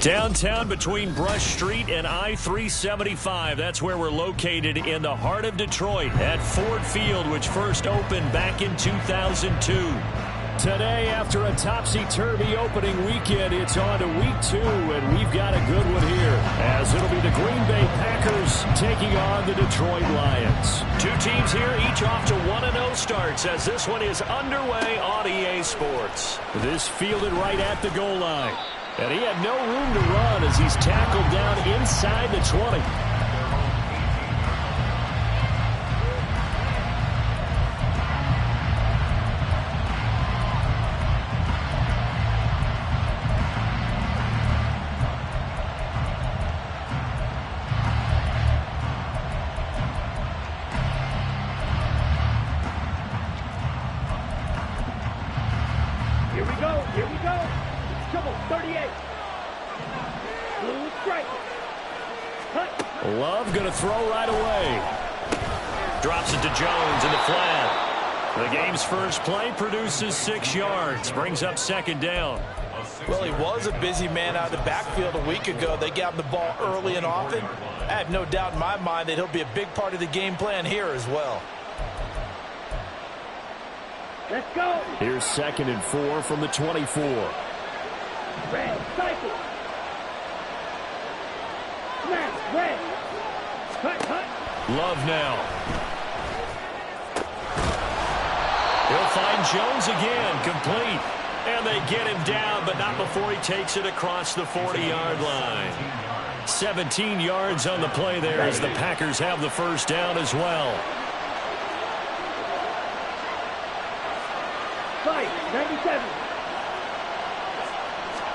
Downtown between Brush Street and I-375. That's where we're located in the heart of Detroit at Ford Field, which first opened back in 2002. Today, after a topsy-turvy opening weekend, it's on to week 2, and we've got a good one here, as it'll be the Green Bay Packers taking on the Detroit Lions. Two teams here, each off to 1-0 starts, as this one is underway on EA Sports. This fielded right at the goal line. And he had no room to run as he's tackled down inside the 20. Here we go, here we go. Trouble, 38. Blue strike. Cut. Love going to throw right away. Drops it to Jones in the flat. The game's first play produces 6 yards. Brings up second down. Well, he was a busy man out of the backfield a week ago. They got him the ball early and often. I have no doubt in my mind that he'll be a big part of the game plan here as well. Let's go. Here's 2nd and 4 from the 24. Red, cycle. Smash, red. Cut. Love now. He'll find Jones again, complete. And they get him down, but not before he takes it across the 40-yard line. 17 yards on the play there as the Packers have the first down as well. 97.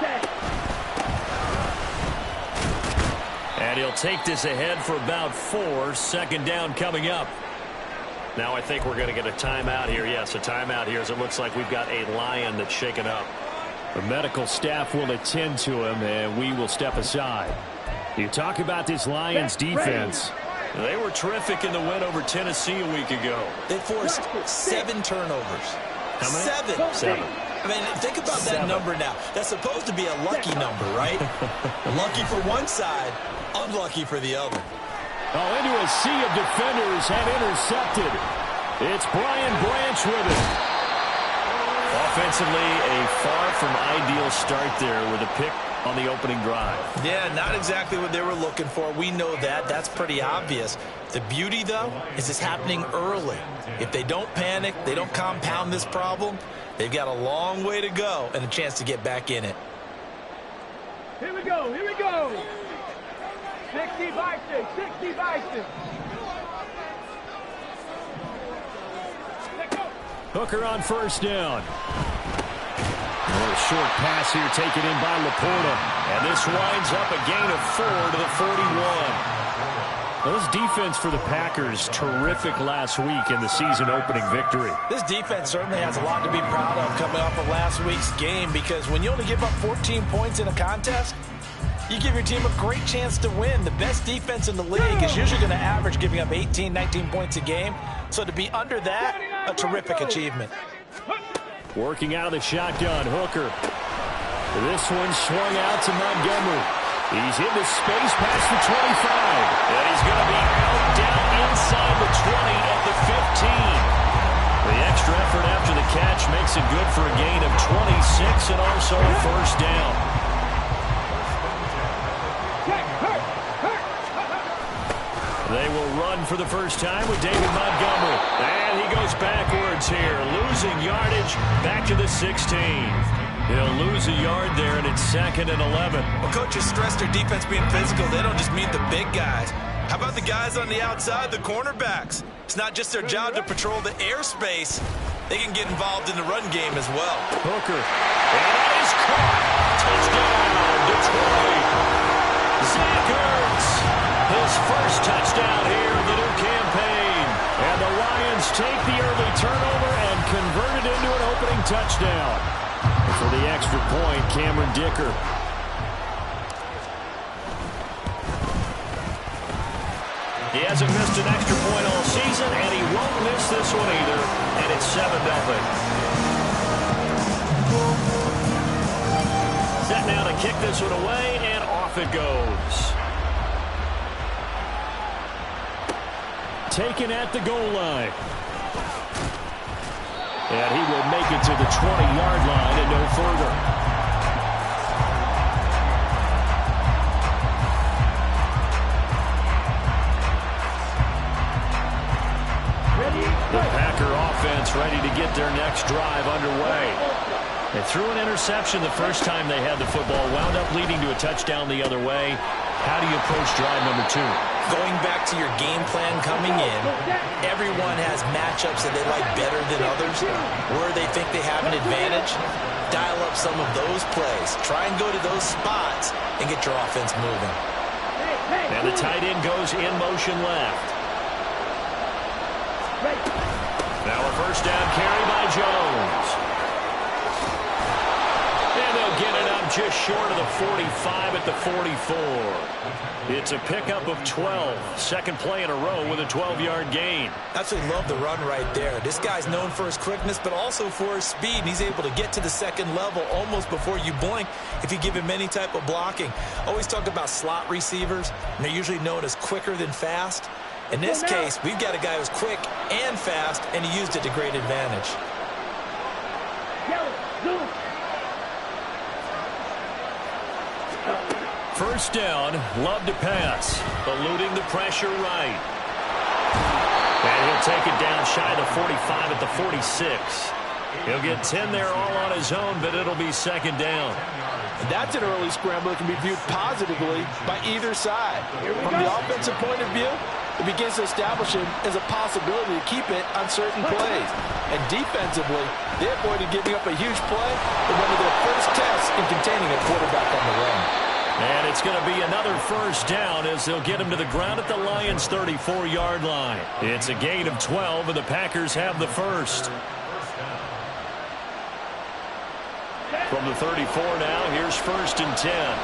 Set. And he'll take this ahead for about 4. Second down coming up. Now I think we're going to get a timeout here. Yes, a timeout here as it looks like we've got a Lion that's shaken up. The medical staff will attend to him, and we will step aside. You talk about this Lions defense. They were terrific in the win over Tennessee a week ago. They forced 7 turnovers. How many? 7. I mean, think about that number now. That's supposed to be a lucky number, right? Lucky for one side, unlucky for the other. Oh, into a sea of defenders and intercepted. It's Brian Branch with it. Offensively, a far from ideal start there with a pick on the opening drive. Yeah, not exactly what they were looking for. We know that. That's pretty obvious. The beauty, though, is it's happening early. If they don't panic, they don't compound this problem, they've got a long way to go and a chance to get back in it. Here we go, here we go. 60 Bison, 60 Bison. Hooker on first down. A short pass here taken in by Laporta. And this winds up a gain of 4 to the 41. Well, this defense for the Packers, terrific last week in the season-opening victory. This defense certainly has a lot to be proud of coming off of last week's game, because when you only give up 14 points in a contest, you give your team a great chance to win. The best defense in the league is usually going to average giving up 18, 19 points a game. So to be under that, a terrific achievement. Working out of the shotgun, Hooker. This one swung out to Montgomery. He's into space past the 25. And he's going to be out down inside the 20 at the 15. The extra effort after the catch makes it good for a gain of 26 and also a first down. They will run for the first time with David Montgomery. And he goes backwards here, losing yardage back to the 16. He'll lose a yard there, and it's 2nd and 11. Well, coaches stress their defense being physical. They don't just mean the big guys. How about the guys on the outside, the cornerbacks? It's not just their job to patrol the airspace. They can get involved in the run game as well. Hooker. And that is caught. Touchdown, Detroit. Zach Ertz. His first touchdown here of the new campaign. And the Lions take the early turnover and convert it into an opening touchdown. For the extra point, Cameron Dicker. He hasn't missed an extra point all season, and he won't miss this one either. And it's 7-0. Set now to kick this one away, and off it goes. Taken at the goal line. And he will make it to the 20-yard line and no further. The Packer offense ready to get their next drive underway. They threw an interception the first time they had the football, wound up leading to a touchdown the other way. How do you approach drive number 2? Going back to your game plan coming in, everyone has matchups that they like better than others. Where they think they have an advantage, dial up some of those plays. Try and go to those spots and get your offense moving. And the tight end goes in motion left. Now a first down carry by Jones. And they'll get it up just short of the 45 at the 44. It's a pickup of 12. Second play in a row with a 12-yard gain. Absolutely love the run right there. This guy's known for his quickness, but also for his speed. And he's able to get to the second level almost before you blink if you give him any type of blocking. Always talked about slot receivers, and they're usually known as quicker than fast. In this case, we've got a guy who's quick and fast, and he used it to great advantage. First down, love to pass, eluding the pressure right. And he'll take it down shy of the 45 at the 46. He'll get 10 there all on his own, but it'll be second down. That's an early scramble that can be viewed positively by either side. From the offensive point of view, it begins to establish him as a possibility to keep it on certain plays. And defensively, they avoided giving up a huge play in one of their first tests in containing a quarterback on the run. And it's going to be another first down as they'll get him to the ground at the Lions' 34-yard line. It's a gain of 12, and the Packers have the first. From the 34 now, here's first and 10.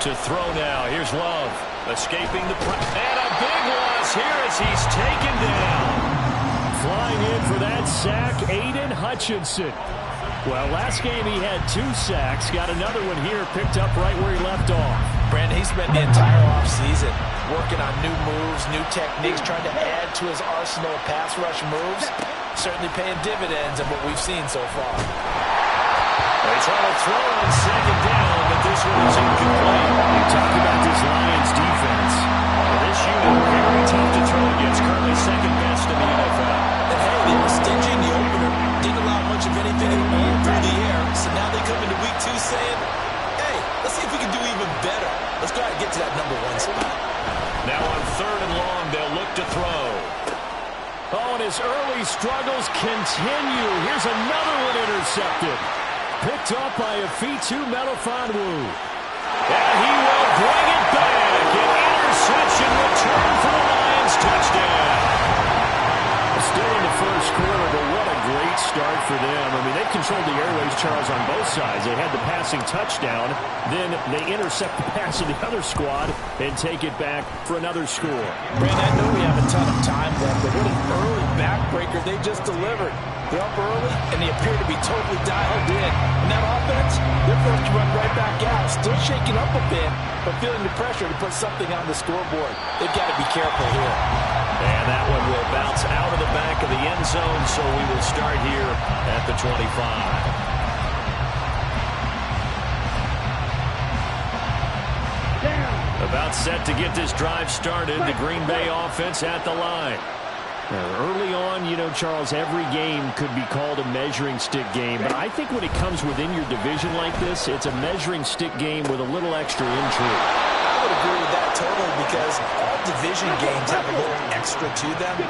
To throw now, here's Love. Escaping the and a big loss here as he's taken down. Flying in for that sack, Aiden Hutchinson. Well, last game he had 2 sacks. Got another one here, picked up right where he left off. Brandon, he spent the entire offseason working on new moves, new techniques, trying to add to his arsenal of pass rush moves. Certainly paying dividends in what we've seen so far. They try to throw on second down, but this one is incomplete. You talk about this Lions defense. This unit very tough to throw against. Currently second best in the NFL. And hey, they were stingy in the opener. Didn't allow much of anything at all through the air. So now they come into week 2 saying, hey, let's see if we can do even better. Let's try to get to that number 1 spot. Now on third and long, they'll look to throw. Oh, and his early struggles continue. Here's another one intercepted. Picked up by Afitu Melifonwu. And he will bring it back. An interception return for the Lions. Touchdown. Still in the first quarter, but what a great start for them. I mean, they controlled the airways, Charles, on both sides. They had the passing touchdown. Then they intercept the pass of the other squad and take it back for another score. Brandon, I know we have a ton of time left, but what an early backbreaker they just delivered. They're up early, and they appear to be totally dialed in. And that offense, they're forced to run right back out. Still shaking up a bit, but feeling the pressure to put something on the scoreboard. They've got to be careful here. And that one will bounce out of the back of the end zone, so we will start here at the 25. About set to get this drive started, the Green Bay offense at the line. Early on, you know, Charles, every game could be called a measuring stick game, but I think when it comes within your division like this, it's a measuring stick game with a little extra intrigue. I would agree with that totally because all division games have a little extra to them.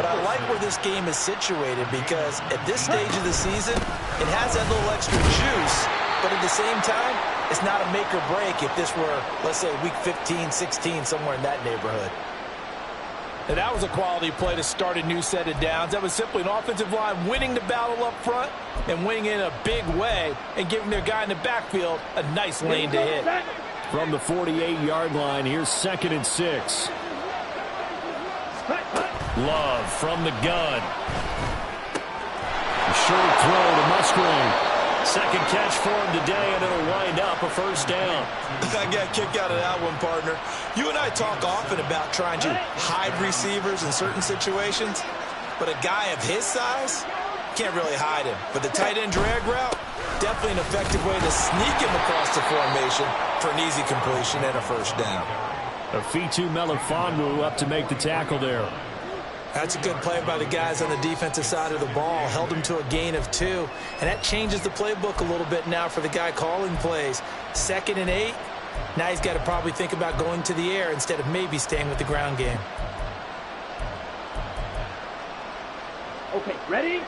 But I like where this game is situated because at this stage of the season, it has that little extra juice, but at the same time, it's not a make or break if this were, let's say, week 15, 16, somewhere in that neighborhood. And that was a quality play to start a new set of downs. That was simply an offensive line winning the battle up front and winning in a big way and giving their guy in the backfield a nice lane to hit. From the 48-yard line, here's 2nd and 6. Love from the gun. short throw to Musgrave. Second catch for him today, and it'll wind up a first down. I got a kick out of that one, partner. You and I talk often about trying to hide receivers in certain situations, but a guy of his size can't really hide him. But the tight end drag route, definitely an effective way to sneak him across the formation for an easy completion and a first down. Afitu Melifonwu up to make the tackle there. That's a good play by the guys on the defensive side of the ball. Held him to a gain of 2. And that changes the playbook a little bit now for the guy calling plays. 2nd and 8. Now he's got to probably think about going to the air instead of maybe staying with the ground game. Okay, ready?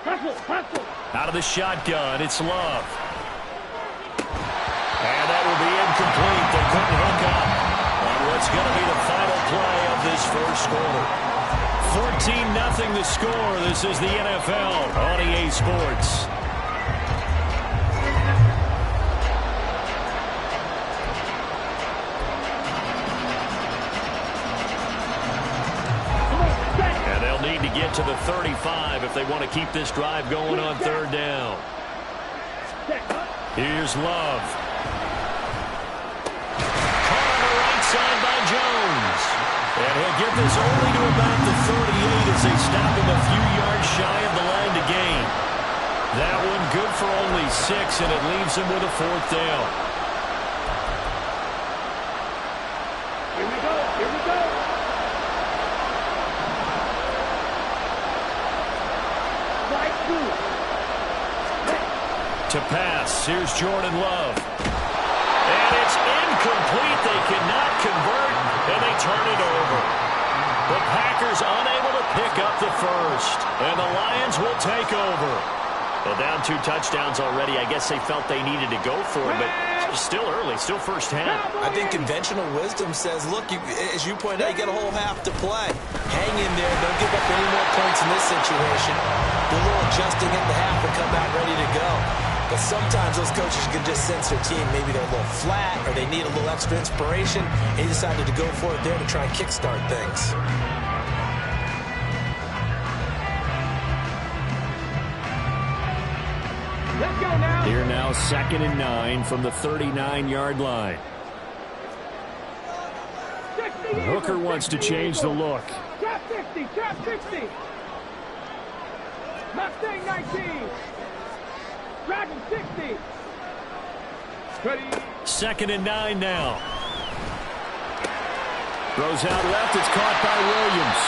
Hustle, hustle. Out of the shotgun, it's Love. And that will be incomplete. They couldn't hook up. What's going to be the final play of this first quarter. 14-0 the score. This is the NFL on EA Sports. And they'll need to get to the 35 if they want to keep this drive going on third down. Here's Love. And he'll get this only to about the 38 as they stop him a few yards shy of the line to gain. That one good for only 6, and it leaves him with a 4th down. Here we go, here we go. Right through. To pass, here's Jordan Love. And it's incomplete. They cannot convert, and they turn it over. The Packers unable to pick up the first, and the Lions will take over. Well, down 2 touchdowns already. I guess they felt they needed to go for it, but still early, still first half. I think conventional wisdom says, look, as you pointed out, you got a whole half to play. Hang in there. Don't give up any more points in this situation. Do a little adjusting in the half and come out ready to go. But sometimes those coaches can just sense their team. Maybe they're a little flat or they need a little extra inspiration. And he decided to go for it there to try and kickstart things. Let's go now. Here now, 2nd and 9 from the 39-yard line. Hooker wants to change the look. Trap 50, trap 60. Mustang 19. Dragon 60. Ready. 2nd and 9 now. Throws out left. It's caught by Williams.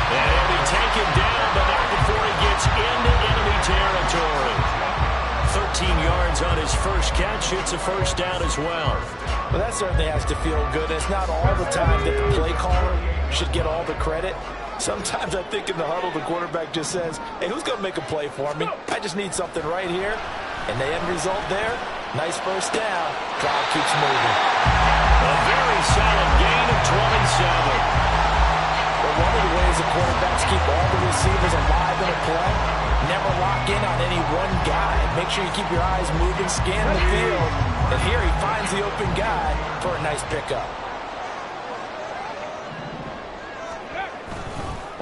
And he'll be taken down, but not before he gets into enemy territory. 13 yards on his first catch. It's a first down as well. Well, that certainly has to feel good. It's not all the time that the play caller should get all the credit. Sometimes I think in the huddle, the quarterback just says, hey, who's going to make a play for me? I just need something right here. And the end result there, nice first down. Drive keeps moving. A very solid gain of 27. Well, one of the ways the quarterbacks keep all the receivers alive in a play, never lock in on any one guy. Make sure you keep your eyes moving, scan the field. And here he finds the open guy for a nice pickup.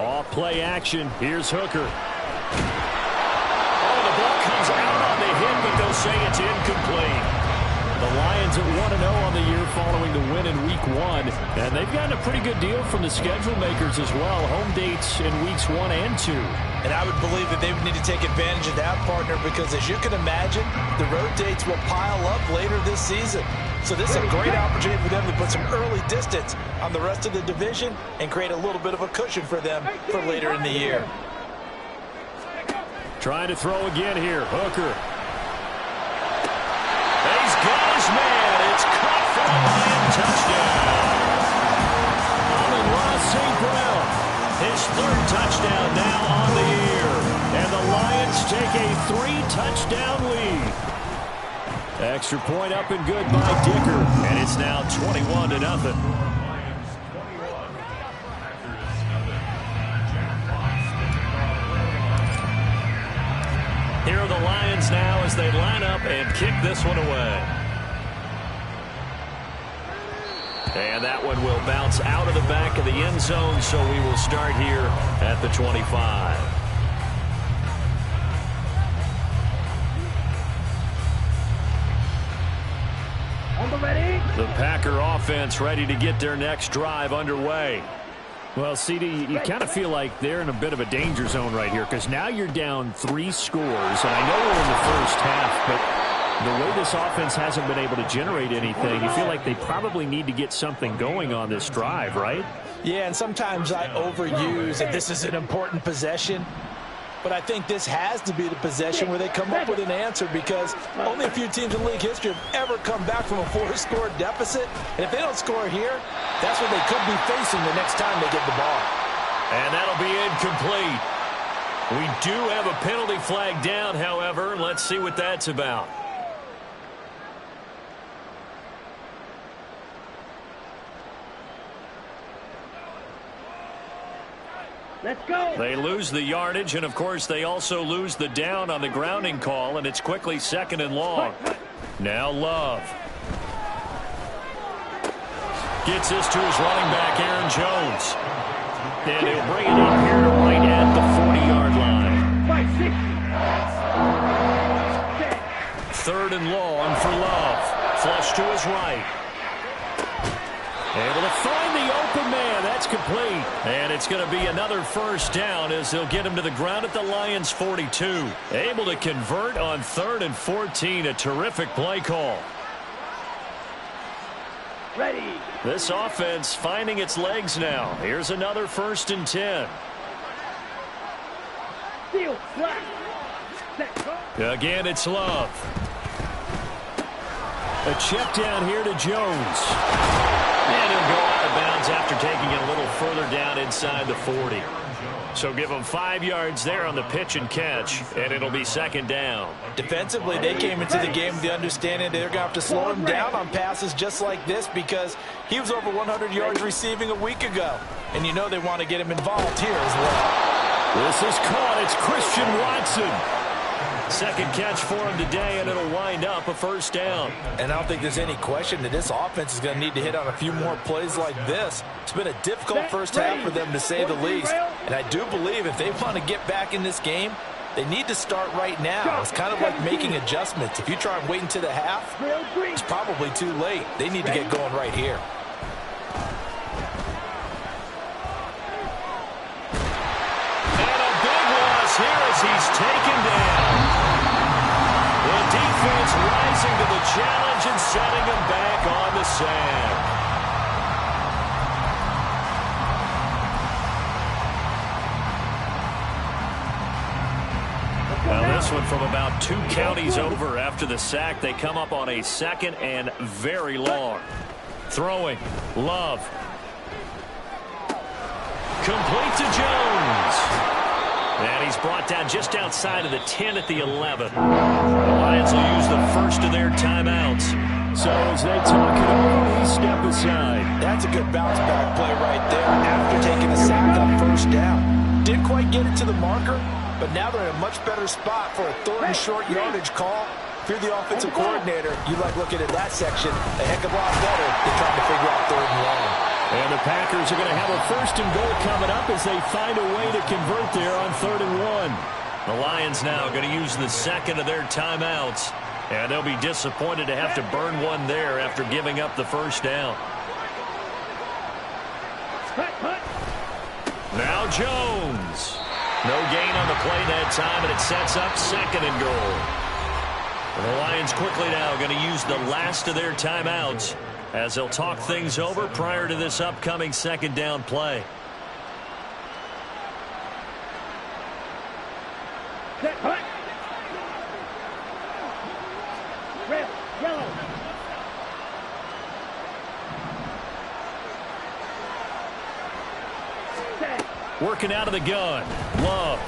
Off play action. Here's Hooker. Oh, the ball comes out on the hit, but they'll say it's incomplete. The Lions at 1-0 on the year following the win in Week 1. And they've gotten a pretty good deal from the schedule makers as well. Home dates in Weeks 1 and 2. And I would believe that they would need to take advantage of that, partner, because as you can imagine, the road dates will pile up later this season. So this is a great opportunity for them to put some early distance on the rest of the division and create a little bit of a cushion for them for later in the year. Trying to throw again here. Hooker. He's got his man. It's caught for a Lion touchdown. Amon-Ra St. Brown, his 3rd touchdown now on the year. And the Lions take a 3-touchdown lead. Extra point up and good by Dicker. And it's now 21-0. Here are the Lions now as they line up and kick this one away. And that one will bounce out of the back of the end zone, so we will start here at the 25. The Packer offense ready to get their next drive underway. Well, CD, you kind of feel like they're in a bit of a danger zone right here because now you're down 3 scores. And I know we're in the first half, but the way this offense hasn't been able to generate anything, you feel like they probably need to get something going on this drive, right? Yeah, and sometimes I overuse that this is an important possession. But I think this has to be the possession where they come up with an answer because only a few teams in league history have ever come back from a 4-score deficit. And if they don't score here, that's what they could be facing the next time they get the ball. And that'll be incomplete. We do have a penalty flag down, however. Let's see what that's about. Let's go. They lose the yardage, and, of course, they also lose the down on the grounding call, and it's quickly 2nd and long. Now Love. Gets this to his running back, Aaron Jones. And he'll bring it up here right at the 40-yard line. 3rd and long for Love. Flush to his right. Able to find the open man. That's complete. And it's going to be another first down as they'll get him to the ground at the Lions' 42. Able to convert on 3rd and 14. A terrific play call. Ready. This offense finding its legs now. Here's another 1st and 10. Steal. Flat. Set. Go. Again, it's Love. A check down here to Jones. And he'll go out of bounds after taking it a little further down inside the 40. So give them 5 yards there on the pitch and catch, and it'll be 2nd down. Defensively, they came into the game with the understanding they're going to have to slow him down on passes just like this because he was over 100 yards receiving a week ago. And you know they want to get him involved here as well. This is caught. It's Christian Watson. 2nd catch for him today, and it'll wind up a 1st down. And I don't think there's any question that this offense is going to need to hit on a few more plays like this. It's been a difficult first half for them, to say the least. And I do believe if they want to get back in this game, they need to start right now. It's kind of like making adjustments. If you try and wait until the half, it's probably too late. They need to get going right here. And a big loss here as he's taken down. The defense rising to the challenge and setting him back on the sand. Now this one from about 2 counties over after the sack. They come up on a 2nd and very long. Throwing. Love. Complete to Jones. And he's brought down just outside of the 10 at the 11. The Lions will use the first of their timeouts. So as they talk it over, he step aside. That's a good bounce-back play right there after taking a sack on 1st down. Didn't quite get it to the marker, but now they're in a much better spot for a 3rd and short yardage call. If you're the offensive coordinator, you like looking at that section a heck of a lot better than trying to figure out 3rd and long. And the Packers are going to have a 1st and goal coming up as they find a way to convert there on 3rd and 1. The Lions now going to use the 2nd of their timeouts. And they'll be disappointed to have to burn one there after giving up the 1st down. Now Jones. No gain on the play that time, and it sets up 2nd and goal. The Lions quickly now going to use the last of their timeouts as they'll talk things over prior to this upcoming 2nd down play. Red, yellow. Working out of the gun. Love.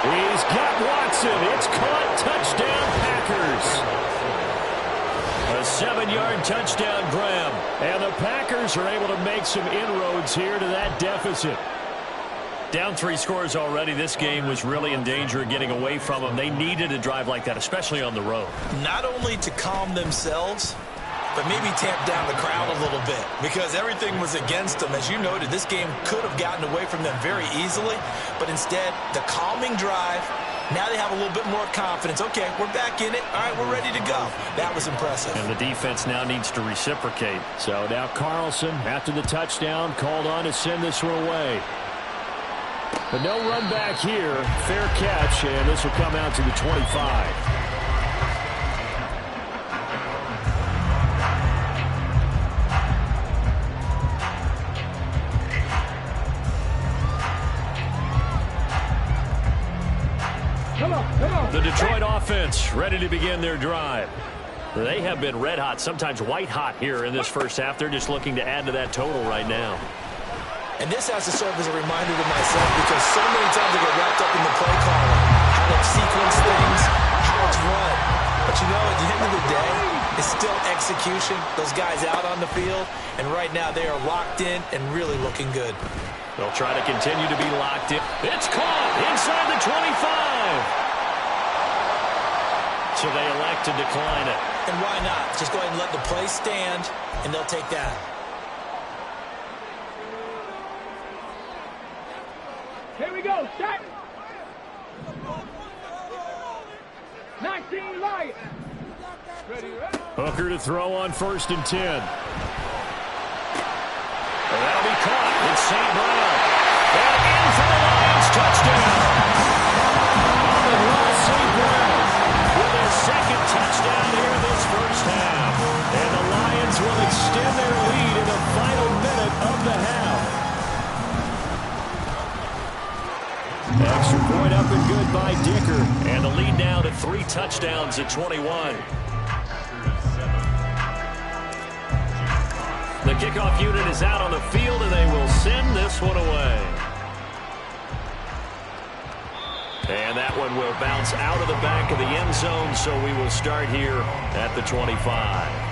He's got Watson. It's caught. Touchdown, Packers. A 7-yard touchdown grab. And the Packers are able to make some inroads here to that deficit. Down 3 scores already. This game was really in danger of getting away from them. They needed a drive like that, especially on the road. Not only to calm themselves, but maybe tamp down the crowd a little bit because everything was against them. As you noted, this game could have gotten away from them very easily, but instead, the calming drive, now they have a little bit more confidence. Okay, we're back in it. All right, we're ready to go. That was impressive. And the defense now needs to reciprocate. So now Carlson, after the touchdown, called on to send this one away. But no run back here. Fair catch, and this will come out to the 25. Come on. The Detroit offense ready to begin their drive. They have been red hot, sometimes white hot here in this first half. They're just looking to add to that total right now. And this has to serve as a reminder to myself because so many times I get wrapped up in the play calling, how to sequence things, how it's run. But you know, at the end of the day, it's still execution. Those guys out on the field, and right now they are locked in and really looking good. They'll try to continue to be locked in. It's caught inside the 25. So they elect to decline it. And why not? Just go ahead and let the play stand, and they'll take that. Here we go, set. 19 Lions. Ready. Hooker to throw on 1st and 10. Well, that'll be caught. It's St. Brown. And in for the Lions. Touchdown. St. Brown with their 2nd touchdown here in this first half. And the Lions will extend their lead in the final minute of the half. Extra point up and good by Dicker. And the lead now to 3 touchdowns at 21. The kickoff unit is out on the field, and they will send this one away. And that one will bounce out of the back of the end zone, so we will start here at the 25.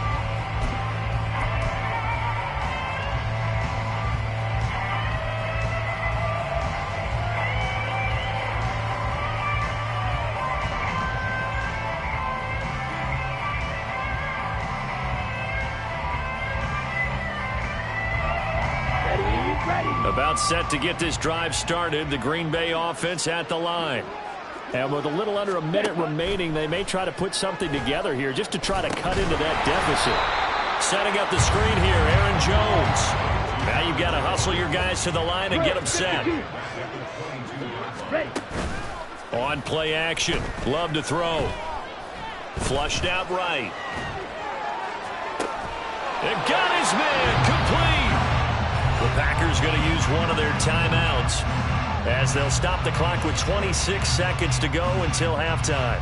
About set to get this drive started. The Green Bay offense at the line. And with a little under a minute remaining, they may try to put something together here just to try to cut into that deficit. Setting up the screen here, Aaron Jones. Now you've got to hustle your guys to the line and get them set. On play action. Love to throw. Flushed out right. And got his man complete. The Packers going to use one of their timeouts as they'll stop the clock with 26 seconds to go until halftime.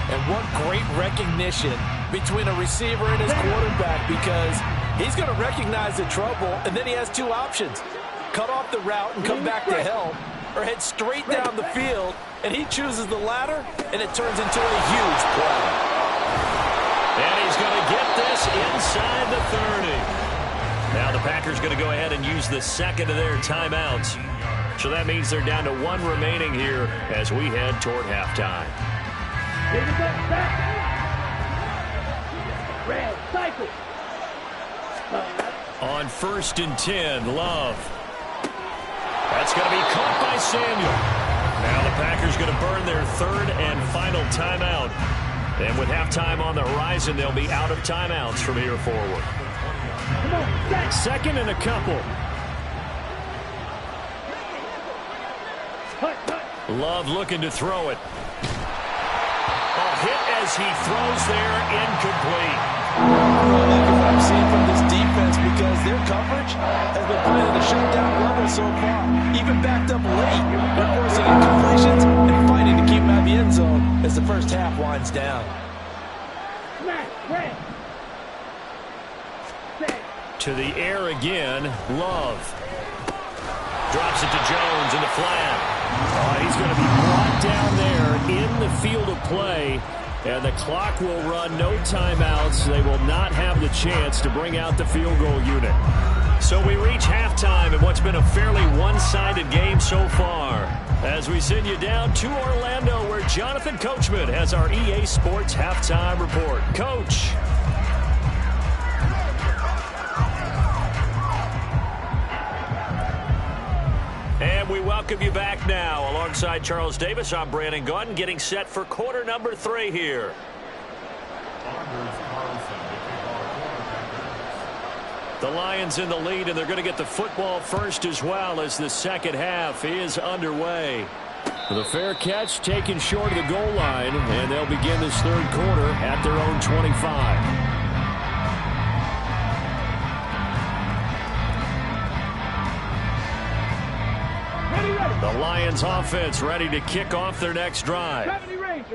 And what great recognition between a receiver and his quarterback, because he's going to recognize the trouble, and then he has 2 options. Cut off the route and come back to help, or head straight down the field, and he chooses the latter, and it turns into a huge play. And he's going to get this inside the 30. Now the Packers going to go ahead and use the 2nd of their timeouts. So that means they're down to 1 remaining here as we head toward halftime. Red cycle. On 1st and 10, Love. That's going to be caught by Samuel. Now the Packers going to burn their 3rd and final timeout. And with halftime on the horizon, they'll be out of timeouts from here forward. 2nd and a couple. Love looking to throw it. A hit as he throws there, incomplete. I like what I'm seeing from this defense because their coverage has been playing at a shutdown level so far. Even backed up late, they're forcing incompletions and fighting to keep them out of the end zone as the first half winds down. To the air again, Love. Drops it to Jones in the flat. He's going to be brought down there in the field of play. And the clock will run, no timeouts. They will not have the chance to bring out the field goal unit. So we reach halftime in what's been a fairly one-sided game so far. As we send you down to Orlando, where Jonathan Coachman has our EA Sports halftime report. Coach. And we welcome you back now. Alongside Charles Davis, I'm Brandon Gaudin, getting set for quarter number 3 here. The Lions in the lead, and they're going to get the football first as well as the second half is underway. The fair catch taken short of the goal line, and they'll begin this third quarter at their own 25. The Lions offense ready to kick off their next drive.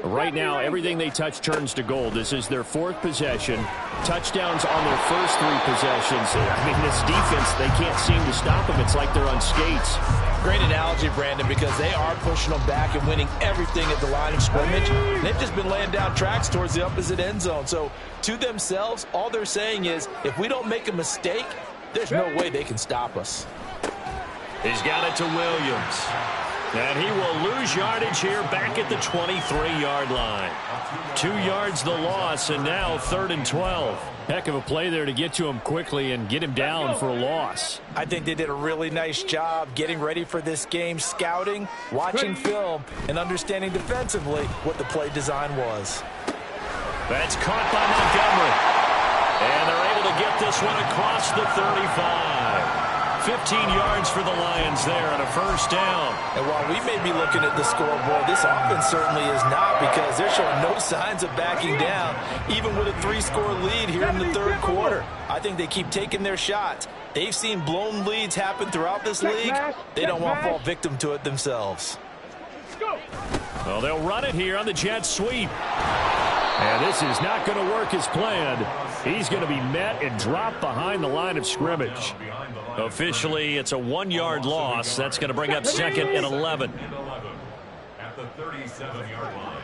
Right now, everything they touch turns to gold. This is their 4th possession. Touchdowns on their first 3 possessions. I mean, this defense, they can't seem to stop them. It's like they're on skates. Great analogy, Brandon, because they are pushing them back and winning everything at the line of scrimmage. They've just been laying down tracks towards the opposite end zone. So, to themselves, all they're saying is, if we don't make a mistake, there's no way they can stop us. He's got it to Williams. And he will lose yardage here back at the 23-yard line. 2 yards the loss, and now 3rd and 12. Heck of a play there to get to him quickly and get him down for a loss. I think they did a really nice job getting ready for this game, scouting, watching film, and understanding defensively what the play design was. That's caught by Montgomery. And they're able to get this one across the 35. 15 yards for the Lions there on a first down. And while we may be looking at the scoreboard, this offense certainly is not, because they're showing no signs of backing down, even with a 3-score lead here in the third quarter. I think they keep taking their shots. They've seen blown leads happen throughout this league. They don't want to fall victim to it themselves. Well, they'll run it here on the jet sweep. And this is not going to work as planned. He's going to be met and dropped behind the line of scrimmage. Officially, it's a 1-yard loss. That's going to bring up 2nd and 11. At the 37-yard line.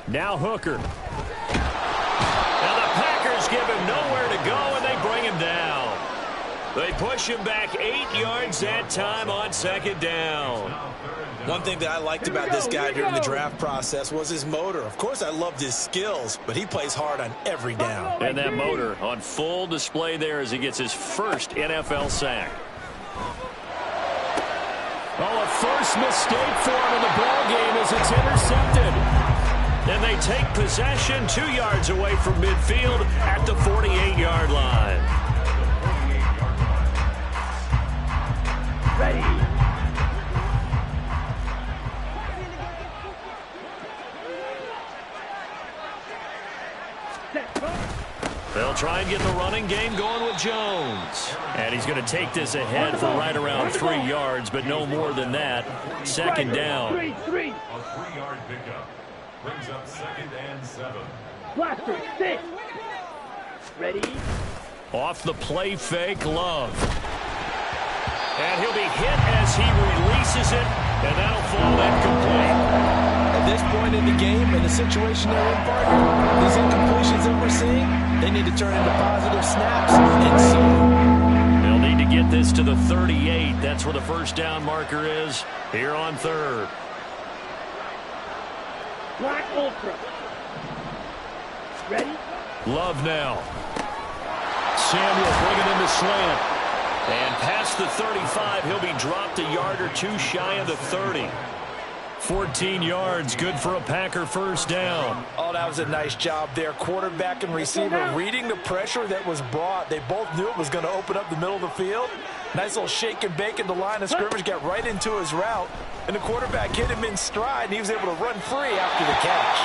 Now Hooker. Now the Packers give him nowhere to go, and they bring him down. They push him back 8 yards that time on 2nd down. One thing that I liked about this guy during the draft process was his motor. Of course, I loved his skills, but he plays hard on every down. And that motor on full display there as he gets his first NFL sack. Oh, a first mistake for him in the ball game as it's intercepted. And they take possession 2 yards away from midfield at the 48-yard line. Ready. They'll try and get the running game going with Jones. And he's going to take this ahead for right around 3 yards, but no more than that. 2nd down. A 3-yard pickup brings up 2nd and 7. Blaster, 6. Ready. Off the play fake, Love. And he'll be hit as he releases it, and that'll fall incomplete. At this point in the game, in the situation they're in, partner, these incompletions that we're seeing, they need to turn into positive snaps, and soon. They'll need to get this to the 38. That's where the first down marker is here on 3rd. Black Ultra. Ready? Love now. Samuel bringing in the slant. And past the 35, he'll be dropped a yard or 2 shy of the 30. 14 yards, good for a Packer first down. Oh, that was a nice job there. Quarterback and receiver reading the pressure that was brought. They both knew it was going to open up the middle of the field. Nice little shake and bake in the line of scrimmage, got right into his route. And the quarterback hit him in stride, and he was able to run free after the catch.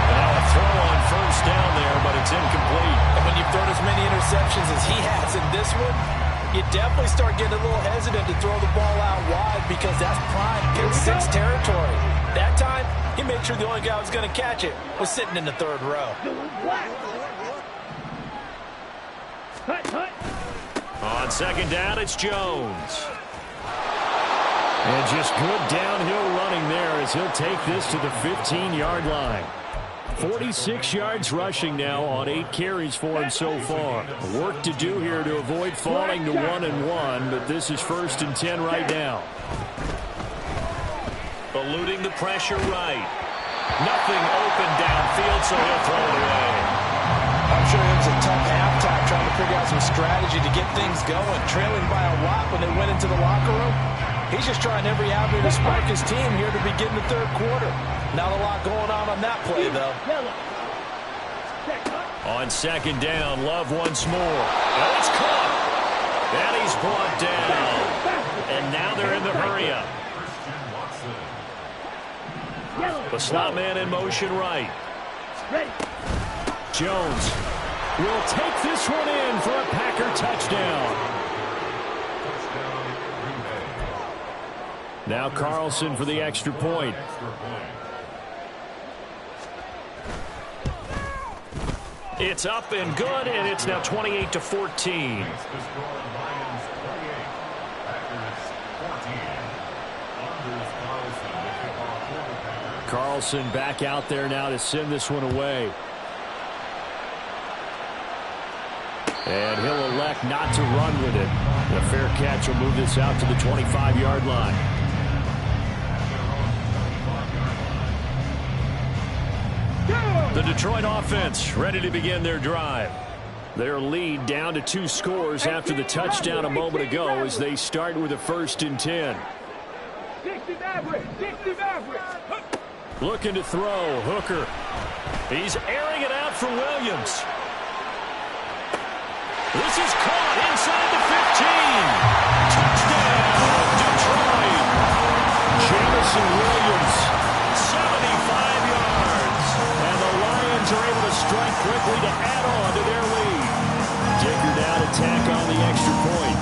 Now a throw on first down there, but it's incomplete. And when you've thrown as many interceptions as he has in this one, you definitely start getting a little hesitant to throw the ball out wide, because that's prime pick 6 territory. That time, he made sure the only guy who was going to catch it was sitting in the 3rd row. On 2nd down, it's Jones. And just good downhill running there as he'll take this to the 15-yard line. 46 yards rushing now on 8 carries for him so far. Work to do here to avoid falling to 1-1, but this is 1st and 10 right now. Eluding the pressure right. Nothing open downfield, so he'll throw it away. I'm sure it was a tough halftime trying to figure out some strategy to get things going. Trailing by a lot when they went into the locker room. He's just trying every avenue to spark his team here to begin the 3rd quarter. Not a lot going on that play, though. On 2nd down, Love once more. And it's caught. And he's brought down. And now they're in the hurry-up. The slot man in motion right. Jones will take this one in for a Packer touchdown. Now Carlson for the extra point. It's up and good, and it's now 28-14. Carlson back out there now to send this one away. And he'll elect not to run with it. The fair catch will move this out to the 25-yard line. The Detroit offense ready to begin their drive. Their lead down to 2 scores after the touchdown a moment ago as they start with a 1st and 10. 60 Maverick, 60 Maverick. Looking to throw, Hooker. He's airing it out for Williams. This is caught inside the 15. Touchdown, Detroit. Jamison Williams, 75 yards. And the Lions are able to strike quickly to add on to their lead. Digger down to tack on the extra point.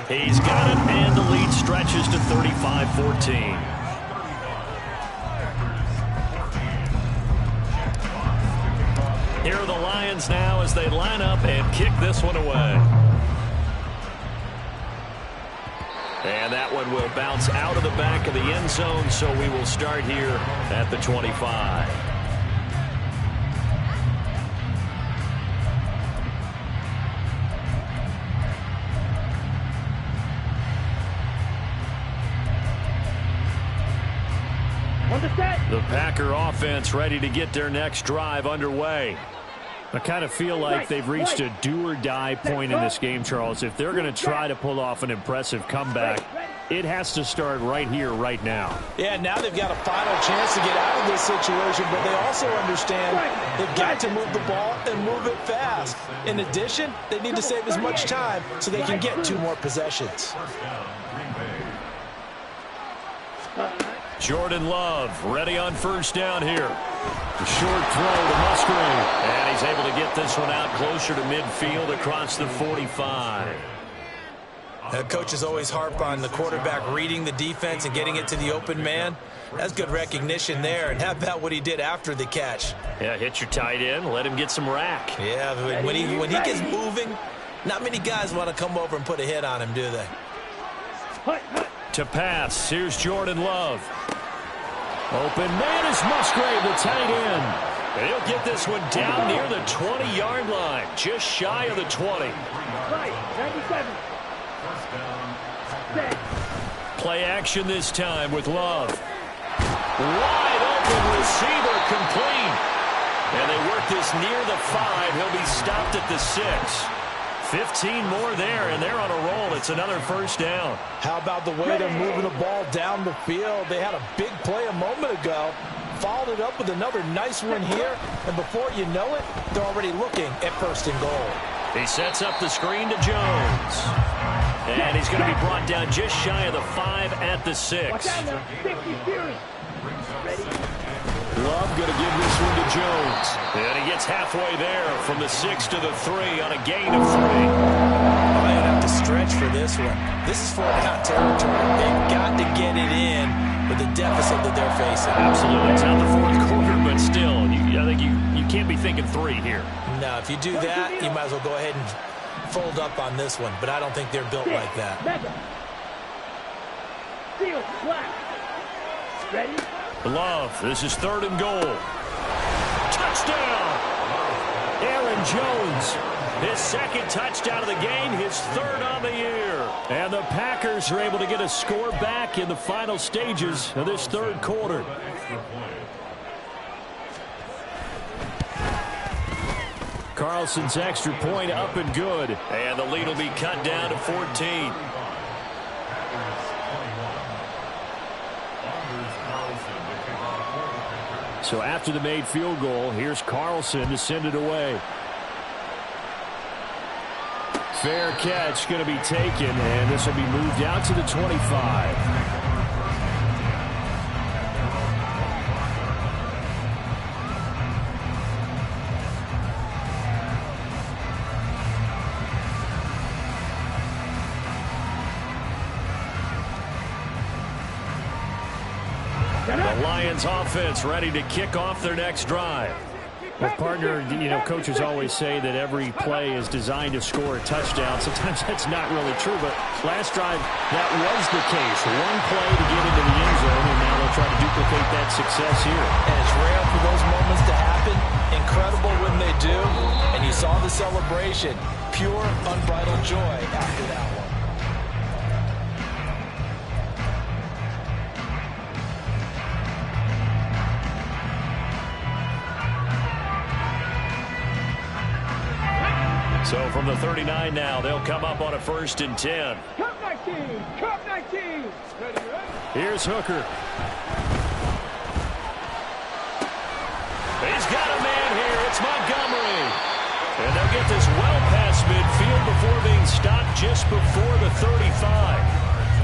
He's got it, and the lead stretches to 35-14. Here are the Lions now as they line up and kick this one away. And that one will bounce out of the back of the end zone, so we will start here at the 25. The Packer offense ready to get their next drive underway. I kind of feel like they've reached a do-or-die point in this game, Charles. If they're going to try to pull off an impressive comeback, it has to start right here, right now. Yeah, now they've got a final chance to get out of this situation, but they also understand they've got to move the ball and move it fast. In addition, they need to save as much time so they can get 2 more possessions. Jordan Love ready on 1st down here. The short throw to Musgrave. And he's able to get this one out closer to midfield across the 45. Coaches always harp on the quarterback reading the defense and getting it to the open man. That's good recognition there. And how about what he did after the catch? Yeah, hit your tight end, let him get some rack. Yeah, when he gets moving, not many guys want to come over and put a hit on him, do they? To pass, here's Jordan Love. Open man is Musgrave, the tight end. And he'll get this one down near the 20-yard line, just shy of the 20. Play action this time with Love. Wide open receiver complete. And they work this near the 5. He'll be stopped at the 6. 15 more there, and they're on a roll. It's another 1st down. How about the way they're moving the ball down the field? They had a big play a moment ago, followed it up with another nice one here, and before you know it, they're already looking at 1st and goal. He sets up the screen to Jones. And he's going to be brought down just shy of the 5 at the 6. Love going to give this one to Jones. And he gets halfway there from the 6 to the 3 on a gain of 3. Might have to stretch for this one. This is 4-down territory. They've got to get it in with the deficit that they're facing. Absolutely. It's not the 4th quarter, but still, I think you can't be thinking 3 here. No, if you do that, you might as well go ahead and fold up on this one. But I don't think they're built like that. Ready? Love, this is 3rd and goal. Touchdown! Aaron Jones, his 2nd touchdown of the game, his 3rd on the year. And the Packers are able to get a score back in the final stages of this 3rd quarter. Carlson's extra point up and good. And the lead will be cut down to 14. So after the made field goal, here's Carlson to send it away. Fair catch going to be taken, and this will be moved out to the 25. The Lions offense ready to kick off their next drive. Well, partner, coaches always say that every play is designed to score a touchdown. Sometimes that's not really true, but last drive, that was the case. One play to get into the end zone, and now they'll try to duplicate that success here. And it's rare for those moments to happen. Incredible when they do. And you saw the celebration. Pure, unbridled joy after that one. So from the 39 now, they'll come up on a 1st and 10. Cup 19! Cup 19! Ready? Here's Hooker. He's got a man here. It's Montgomery. And they'll get this well past midfield before being stopped just before the 35.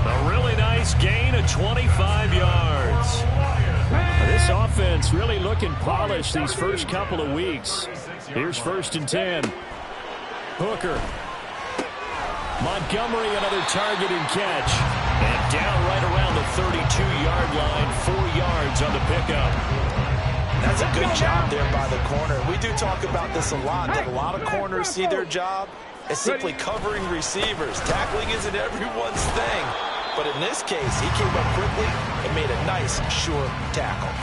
A really nice gain of 25 yards. This offense really looking polished these first couple of weeks. Here's 1st and 10. Hooker. Montgomery, another target and catch. And down right around the 32-yard line, 4 yards on the pickup. That's a good job there by the corner. We do talk about this a lot, that a lot of corners see their job as simply covering receivers. Tackling isn't everyone's thing. But in this case, he came up quickly and made a nice, sure tackle.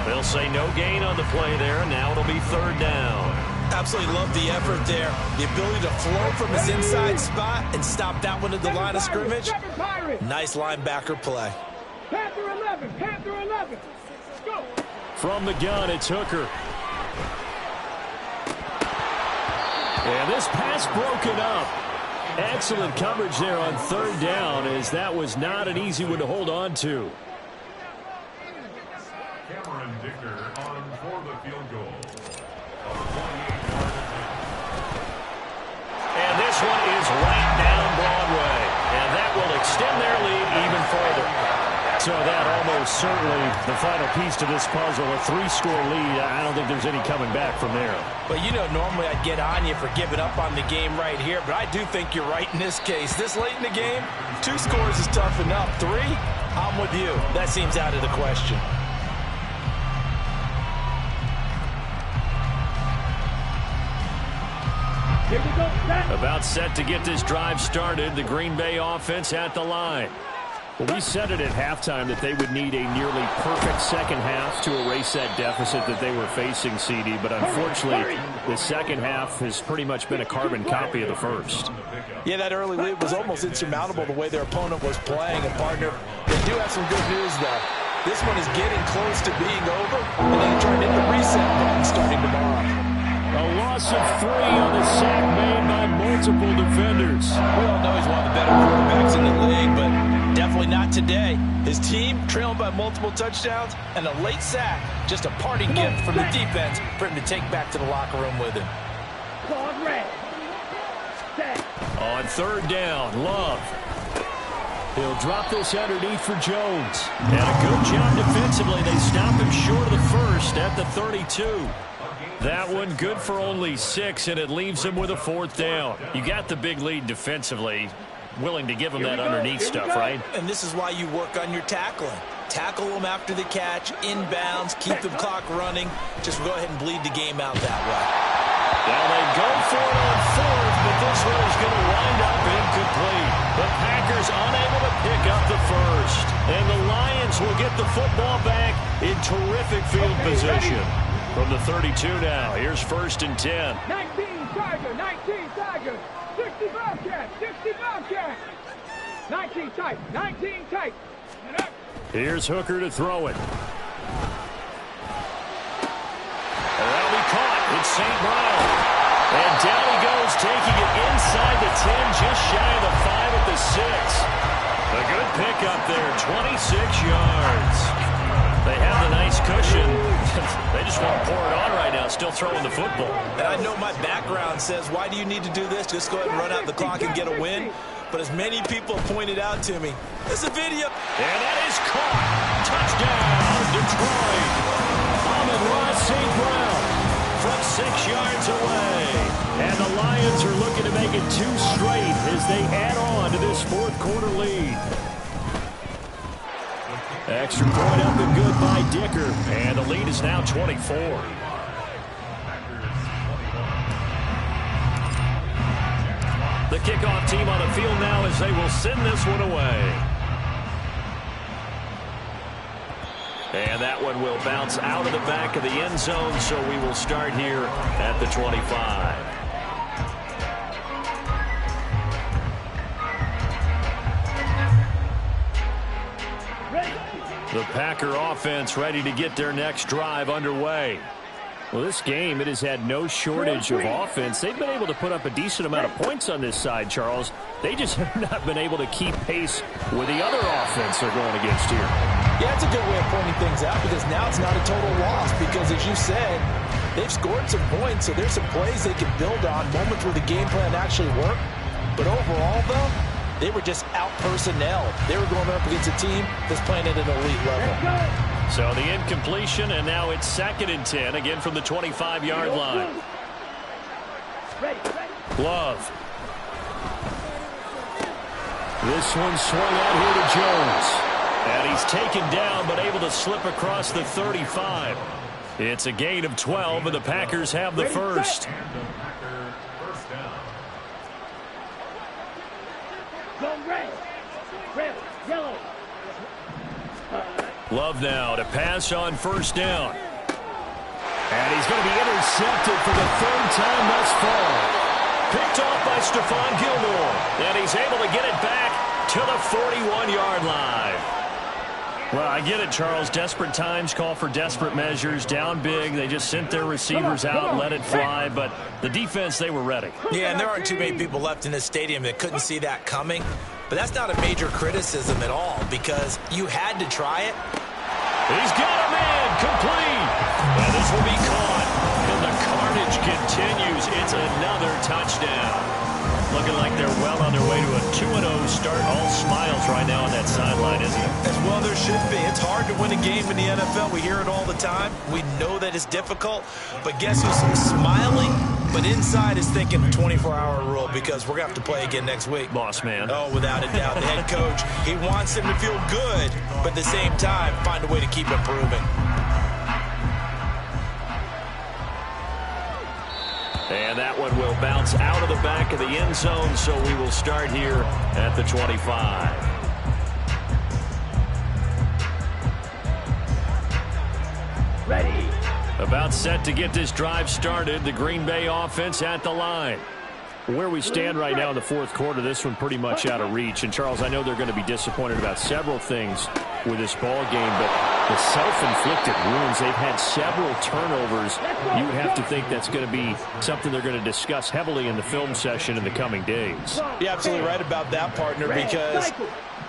They'll say no gain on the play there, and now it'll be 3rd down. Absolutely love the effort there. The ability to flow from his inside spot and stop that one at the line of scrimmage. Nice linebacker play. Panther 11! Panther 11! Go! From the gun, it's Hooker. And this pass broken up. Excellent coverage there on 3rd down, as that was not an easy one to hold on to. Cameron Dicker on for the field goal. And this one is right down Broadway. And that will extend their lead even further. So that almost certainly the final piece to this puzzle, a 3-score lead. I don't think there's any coming back from there. But normally I'd get on you for giving up on the game right here, but I do think you're right in this case. This late in the game, 2 scores is tough enough. 3, I'm with you. That seems out of the question. Here we go, set. About set to get this drive started. The Green Bay offense at the line. Well, we said it at halftime that they would need a nearly perfect second half to erase that deficit that they were facing, CD. But unfortunately, the second half has pretty much been a carbon copy of the first. Yeah, that early lead was almost insurmountable the way their opponent was playing. And, partner, they do have some good news, though. This one is getting close to being over, and they try to hit the reset button starting tomorrow. A loss of 3 on the sack made by multiple defenders. We all know he's one of the better quarterbacks in the league, but definitely not today. His team trailing by multiple touchdowns and a late sack. Just a parting gift from the defense for him to take back to the locker room with him. Claude red. Set. On 3rd down, Love. He'll drop this underneath for Jones. And a good job defensively. They stop him short of the first at the 32. That one good for only 6, and it leaves him with a 4th down. You got the big lead defensively. Willing to give him that underneath stuff, right? And this is why you work on your tackling. Tackle them after the catch, inbounds, keep the clock running. Just go ahead and bleed the game out that way. Well, they go for it on 4th, but this one is going to wind up incomplete. The Packers unable to pick up the first. And the Lions will get the football back in terrific field position. From the 32 now, here's 1st and 10. 19 Tiger, 19 Tiger, 60 Bobcat, 60 Bobcat. 19 tight, 19 tight. Here's Hooker to throw it. That'll be caught. It's St. Brown. And down he goes, taking it inside the 10, just shy of the 5 at the 6. A good pickup there, 26 yards. They have the nice cushion. They just want to pour it on right now, still throwing the football. And I know my background says, why do you need to do this? Just go ahead and run out the clock and get a win. But as many people have pointed out to me, this is a video. And that is caught. Touchdown, Detroit. Amon-Ra St. Brown from 6 yards away. And the Lions are looking to make it 2 straight as they add on to this 4th quarter lead. Extra point up and good by Dicker. And the lead is now 24. The kickoff team on the field now as they will send this one away. And that one will bounce out of the back of the end zone, so we will start here at the 25. The Packer offense ready to get their next drive underway. Well, this game, it has had no shortage of offense. They've been able to put up a decent amount of points on this side, Charles. They just have not been able to keep pace with the other offense they're going against here. Yeah, it's a good way of pointing things out because now it's not a total loss because, as you said, they've scored some points, so there's some plays they can build on, moments where the game plan actually worked. But overall, though, they were just out-personnelled. They were going up against a team that's playing at an elite level. So the incompletion, and now it's 2nd and 10, again from the 25-yard line. Love. This one swung out here to Jones. And he's taken down, but able to slip across the 35. It's a gain of 12, and the Packers have the first. Love now to pass on 1st down. And he's going to be intercepted for the 3rd time thus far. Picked off by Stephon Gilmore. And he's able to get it back to the 41-yard line. Well, I get it, Charles. Desperate times call for desperate measures. Down big. They just sent their receivers out and let it fly. But the defense, they were ready. Yeah, and there aren't too many people left in this stadium that couldn't see that coming. But that's not a major criticism at all because you had to try it. He's got a man complete. And this will be caught. And the carnage continues. It's another touchdown. Looking like they're well on their way to a 2-0 start. All smiles right now on that sideline, isn't it? As well there should be. It's hard to win a game in the NFL. We hear it all the time. We know that it's difficult. But guess who's smiling? But inside is thinking 24-hour rule because we're going to have to play again next week. Boss man. Oh, without a doubt. The head coach, he wants them to feel good, but at the same time, find a way to keep improving. And that one will bounce out of the back of the end zone, so we will start here at the 25. Ready. About set to get this drive started. The Green Bay offense at the line. Where we stand right now in the 4th quarter, this one pretty much out of reach. And, Charles, I know they're going to be disappointed about several things with this ball game, but the self-inflicted wounds, they've had several turnovers. You would have to think that's going to be something they're going to discuss heavily in the film session in the coming days. You're absolutely right about that, partner, because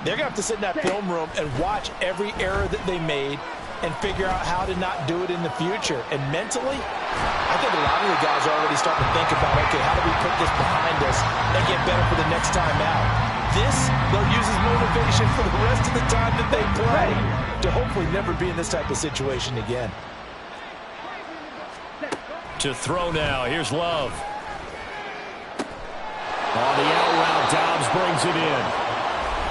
they're going to have to sit in that film room and watch every error that they made and figure out how to not do it in the future. And mentally, I think a lot of the guys are already starting to think about, okay, how do we put this behind us and get better for the next time out? This, they'll use as motivation for the rest of the time that they play to hopefully never be in this type of situation again. To throw now, here's Love. On the out route, Dobbs brings it in.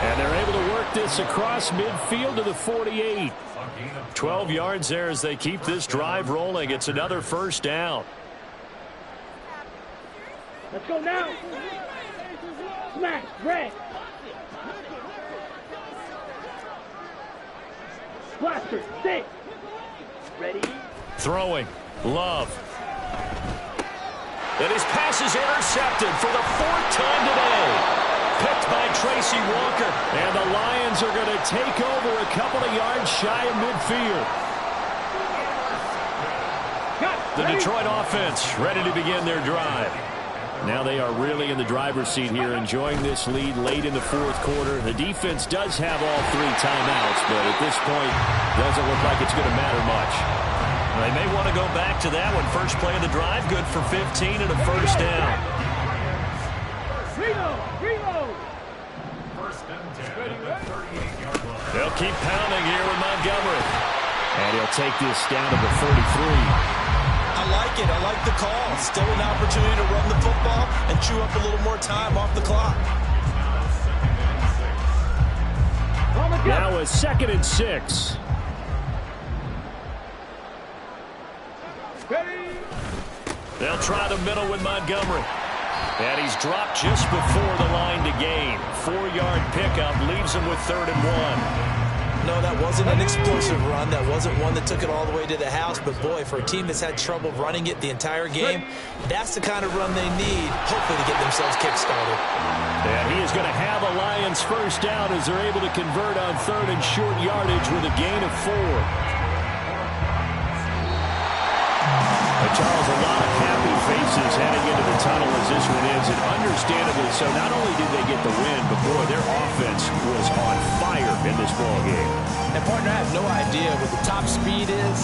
And they're able to work this across midfield to the 48. 12 yards there as they keep this drive rolling. It's another 1st down. Let's go now. Smash. Red. Blaster. 6. Ready. Throwing. Love. And his pass is intercepted for the 4th time today. Picked by Tracy Walker. And the Lions are going to take over a couple of yards shy of midfield. The Detroit offense ready to begin their drive. Now they are really in the driver's seat here, enjoying this lead late in the 4th quarter. The defense does have all 3 timeouts, but at this point, doesn't look like it's going to matter much. They may want to go back to that one. First play of the drive, good for 15 and a first down. Reload. First and 10 at the 38-yard line. They'll keep pounding here with Montgomery. And he'll take this down to the 33. I like it. I like the call. Still an opportunity to run the football and chew up a little more time off the clock. Now a 2nd and 6. They'll try the middle with Montgomery. And he's dropped just before the line to gain. 4-yard pickup leaves him with 3rd and 1. No, that wasn't an explosive run. That wasn't one that took it all the way to the house. But, boy, for a team that's had trouble running it the entire game, that's the kind of run they need, hopefully, to get themselves kick-started. And he is going to have a Lions first down as they're able to convert on 3rd and short yardage with a gain of 4. But Charles, a lot of happy faces heading into the tunnel as this one ends, and understandably so. Not only did they get the win, but boy, their offense was on fire in this ball game. And partner, I have no idea what the top speed is.